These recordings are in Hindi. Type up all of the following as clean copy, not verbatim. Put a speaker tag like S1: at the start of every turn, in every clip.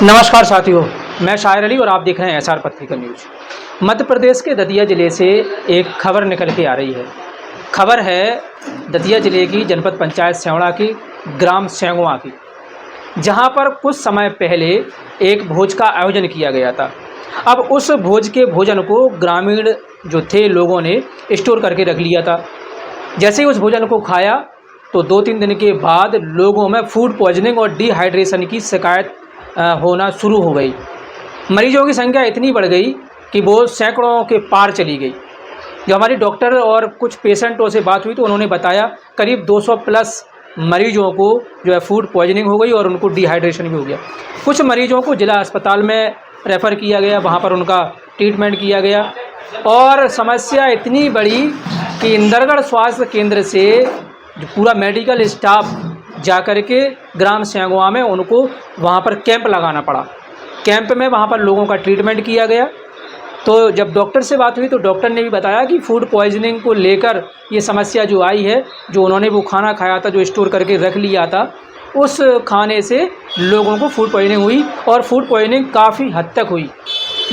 S1: नमस्कार साथियों, मैं शायर अली और आप देख रहे हैं एसआर पत्रिका न्यूज। मध्य प्रदेश के दतिया ज़िले से एक खबर निकल के आ रही है। खबर है दतिया ज़िले की जनपद पंचायत सेवड़ा की ग्राम सेंगवा की, जहां पर कुछ समय पहले एक भोज का आयोजन किया गया था। अब उस भोज के भोजन को ग्रामीण जो थे लोगों ने स्टोर करके रख लिया था। जैसे ही उस भोजन को खाया तो 2-3 दिन के बाद लोगों में फूड पॉइजनिंग और डिहाइड्रेशन की शिकायत होना शुरू हो गई। मरीजों की संख्या इतनी बढ़ गई कि वो सैकड़ों के पार चली गई। जो हमारी डॉक्टर और कुछ पेशेंटों से बात हुई तो उन्होंने बताया करीब 200 प्लस मरीजों को जो है फूड पॉइजनिंग हो गई और उनको डिहाइड्रेशन भी हो गया। कुछ मरीजों को जिला अस्पताल में रेफ़र किया गया, वहाँ पर उनका ट्रीटमेंट किया गया और समस्या इतनी बड़ी कि इंदरगढ़ स्वास्थ्य केंद्र से जो पूरा मेडिकल स्टाफ जाकर के ग्राम सेंगवा में उनको वहाँ पर कैंप लगाना पड़ा। कैंप में वहाँ पर लोगों का ट्रीटमेंट किया गया। तो जब डॉक्टर से बात हुई तो डॉक्टर ने भी बताया कि फूड पॉइजनिंग को लेकर ये समस्या जो आई है, जो उन्होंने वो खाना खाया था जो स्टोर करके रख लिया था, उस खाने से लोगों को फूड पॉइजनिंग हुई और फूड पॉइजनिंग काफ़ी हद तक हुई।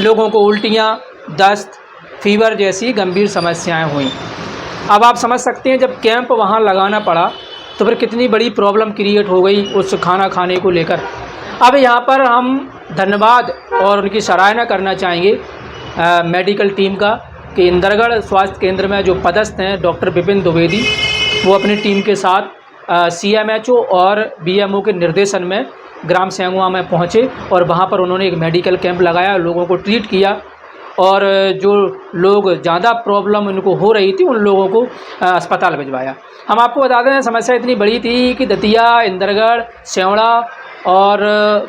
S1: लोगों को उल्टियाँ, दस्त, फीवर जैसी गंभीर समस्याएँ हुई। अब आप समझ सकते हैं जब कैंप वहाँ लगाना पड़ा तो फिर कितनी बड़ी प्रॉब्लम क्रिएट हो गई उस खाना खाने को लेकर। अब यहाँ पर हम धन्यवाद और उनकी सराहना करना चाहेंगे मेडिकल टीम का कि इंदरगढ़ स्वास्थ्य केंद्र में जो पदस्थ हैं डॉक्टर विपिन द्विवेदी, वो अपनी टीम के साथ CMHO और BMO के निर्देशन में ग्राम सेंगवा में पहुँचे और वहाँ पर उन्होंने एक मेडिकल कैंप लगाया, लोगों को ट्रीट किया और जो लोग ज़्यादा प्रॉब्लम उनको हो रही थी उन लोगों को अस्पताल भिजवाया। हम आपको बता दें समस्या इतनी बड़ी थी कि दतिया, इंदरगढ़, सेवड़ा और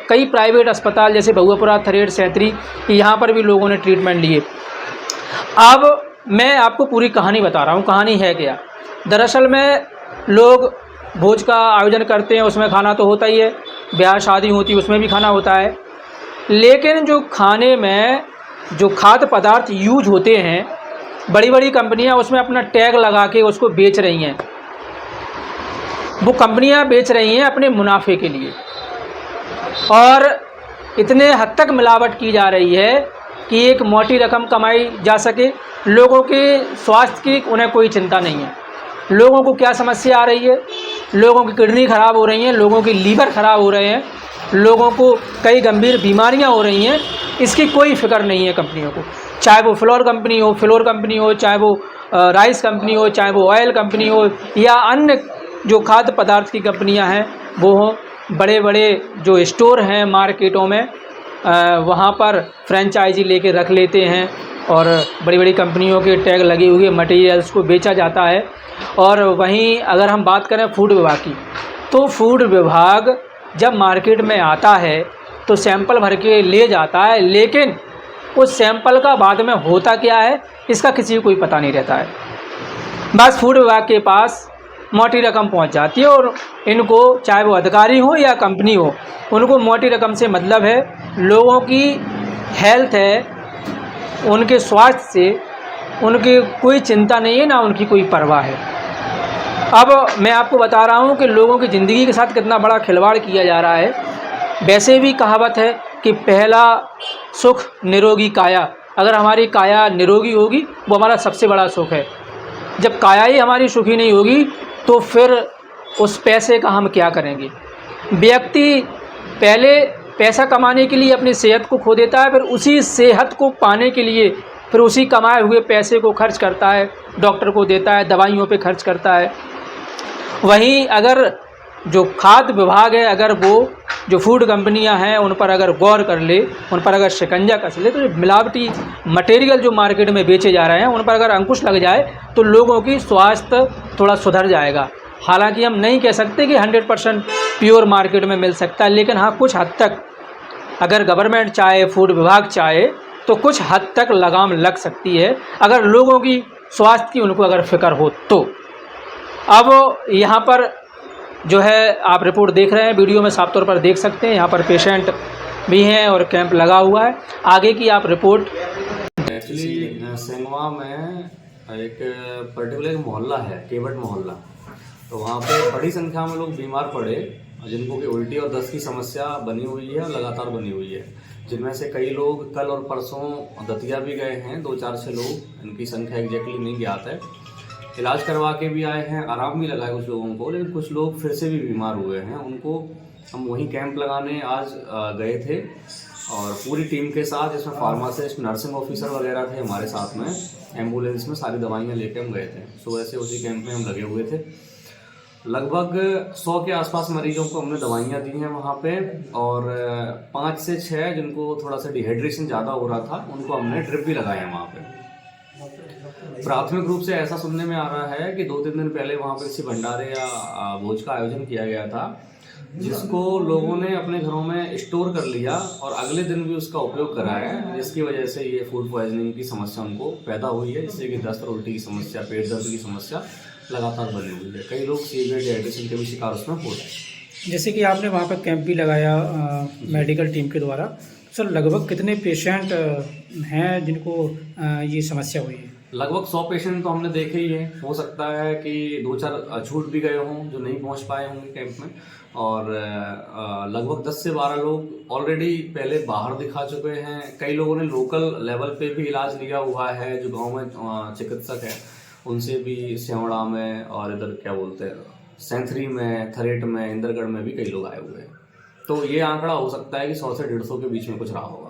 S1: कई प्राइवेट अस्पताल जैसे बहुआपुरा, थरेड़, सैंतरी, यहाँ पर भी लोगों ने ट्रीटमेंट लिए। अब मैं आपको पूरी कहानी बता रहा हूँ। कहानी है क्या? दरअसल में लोग भोज का आयोजन करते हैं, उसमें खाना तो होता ही है, ब्याह शादी होती है उसमें भी खाना होता है, लेकिन जो खाने में जो खाद्य पदार्थ यूज होते हैं, बड़ी बड़ी कंपनियां उसमें अपना टैग लगा के उसको बेच रही हैं। वो कंपनियां बेच रही हैं अपने मुनाफे के लिए और इतने हद तक मिलावट की जा रही है कि एक मोटी रकम कमाई जा सके। लोगों के स्वास्थ्य की उन्हें कोई चिंता नहीं है। लोगों को क्या समस्या आ रही है? लोगों की किडनी ख़राब हो रही हैं, लोगों के लीवर ख़राब हो रहे हैं, लोगों को कई गंभीर बीमारियां हो रही हैं। इसकी कोई फिक्र नहीं है कंपनियों को, चाहे वो फ्लोर कंपनी हो, चाहे वो राइस कंपनी हो, चाहे वो ऑयल कंपनी हो या अन्य जो खाद्य पदार्थ की कंपनियां हैं वो हों। बड़े बड़े जो स्टोर हैं मार्केटों में वहाँ पर फ्रेंचाइजी लेके रख लेते हैं और बड़ी बड़ी कंपनियों के टैग लगे हुए मटेरियल्स को बेचा जाता है। और वहीं अगर हम बात करें फूड विभाग की, तो फूड विभाग जब मार्केट में आता है तो सैंपल भर के ले जाता है, लेकिन उस सैंपल का बाद में होता क्या है इसका किसी को कोई पता नहीं रहता है। बस फूड विभाग के पास मोटी रकम पहुंच जाती है और इनको, चाहे वो अधिकारी हो या कंपनी हो, उनको मोटी रकम से मतलब है। लोगों की हेल्थ है, उनके स्वास्थ्य से उनकी कोई चिंता नहीं है, ना उनकी कोई परवाह है। अब मैं आपको बता रहा हूँ कि लोगों की ज़िंदगी के साथ कितना बड़ा खिलवाड़ किया जा रहा है। वैसे भी कहावत है कि पहला सुख निरोगी काया। अगर हमारी काया निरोगी होगी वो हमारा सबसे बड़ा सुख है। जब काया ही हमारी सुखी नहीं होगी तो फिर उस पैसे का हम क्या करेंगे? व्यक्ति पहले पैसा कमाने के लिए अपनी सेहत को खो देता है, फिर उसी सेहत को पाने के लिए फिर उसी कमाए हुए पैसे को खर्च करता है, डॉक्टर को देता है, दवाइयों पे खर्च करता है। वहीं अगर जो खाद्य विभाग है, अगर वो जो फूड कंपनियां हैं उन पर अगर गौर कर ले, उन पर अगर शिकंजा कस ले, तो मिलावटी मटेरियल जो मार्केट में बेचे जा रहे हैं उन पर अगर अंकुश लग जाए तो लोगों की स्वास्थ्य थोड़ा सुधर जाएगा। हालांकि हम नहीं कह सकते कि 100% प्योर मार्केट में मिल सकता है, लेकिन हाँ कुछ हद तक अगर गवर्नमेंट चाहे, फूड विभाग चाहे तो कुछ हद तक लगाम लग सकती है, अगर लोगों की स्वास्थ्य की उनको अगर फिक्र हो तो। अब यहाँ पर जो है आप रिपोर्ट देख रहे हैं, वीडियो में साफ तौर पर देख सकते हैं, यहाँ पर पेशेंट भी हैं और कैंप लगा हुआ है। आगे की आप रिपोर्ट।
S2: एक्चुअली सेंगवा में एक पर्टिकुलर मोहल्ला है, केवट मोहल्ला, तो वहाँ पे बड़ी संख्या में लोग बीमार पड़े जिनको कि उल्टी और दस्त की समस्या बनी हुई है और लगातार बनी हुई है, जिनमें से कई लोग कल और परसों दतिया भी गए हैं, 2-4-6 लोग, इनकी संख्या एग्जैक्टली नहीं ज्ञात है। इलाज करवा के भी आए हैं, आराम भी लगा है कुछ लोगों को, लेकिन कुछ लोग फिर से भी बीमार हुए हैं। उनको हम वहीं कैंप लगाने आज गए थे और पूरी टीम के साथ, इसमें फार्मासिस्ट, नर्सिंग ऑफिसर वगैरह थे हमारे साथ में, एम्बुलेंस में सारी दवाइयाँ लेके हम गए थे। सुबह से उसी कैंप में हम लगे हुए थे। लगभग 100 के आसपास मरीजों को हमने दवाइयाँ दी हैं वहाँ पे, और 5 से 6 जिनको थोड़ा सा डिहाइड्रेशन ज़्यादा हो रहा था, उनको हमने ड्रिप भी लगाए हैं वहाँ पे। प्राथमिक रूप से ऐसा सुनने में आ रहा है कि 2-3 दिन पहले वहाँ पे किसी भंडारे या भोज का आयोजन किया गया था, जिसको लोगों ने अपने घरों में स्टोर कर लिया और अगले दिन भी उसका उपयोग करा है, जिसकी वजह से ये फूड पॉइजनिंग की समस्या उनको पैदा हुई है, जिससे कि दस्त और उल्टी की समस्या, पेट दर्द की समस्या लगातार बनी हुई है। कई लोग सीवियर डिहाइड्रेशन के भी शिकार उसमें हो रहे हैं।
S1: जैसे कि आपने वहाँ पर कैंप भी लगाया मेडिकल टीम के द्वारा, सर लगभग कितने पेशेंट हैं जिनको ये समस्या हुई है?
S2: लगभग 100 पेशेंट तो हमने देखे ही है। हो सकता है कि 2-4 छूट भी गए हों जो नहीं पहुंच पाए होंगे कैंप में, और लगभग 10 से 12 लोग ऑलरेडी पहले बाहर दिखा चुके हैं। कई लोगों ने लोकल लेवल पे भी इलाज लिया हुआ है, जो गांव में चिकित्सक है उनसे भी, सेवड़ा में और इधर क्या बोलते हैं सैंथरी में, थरेट में, इंदरगढ़ में भी कई लोग आए हुए हैं। तो ये आंकड़ा हो सकता है कि 100 से 150 के बीच में कुछ रहा होगा।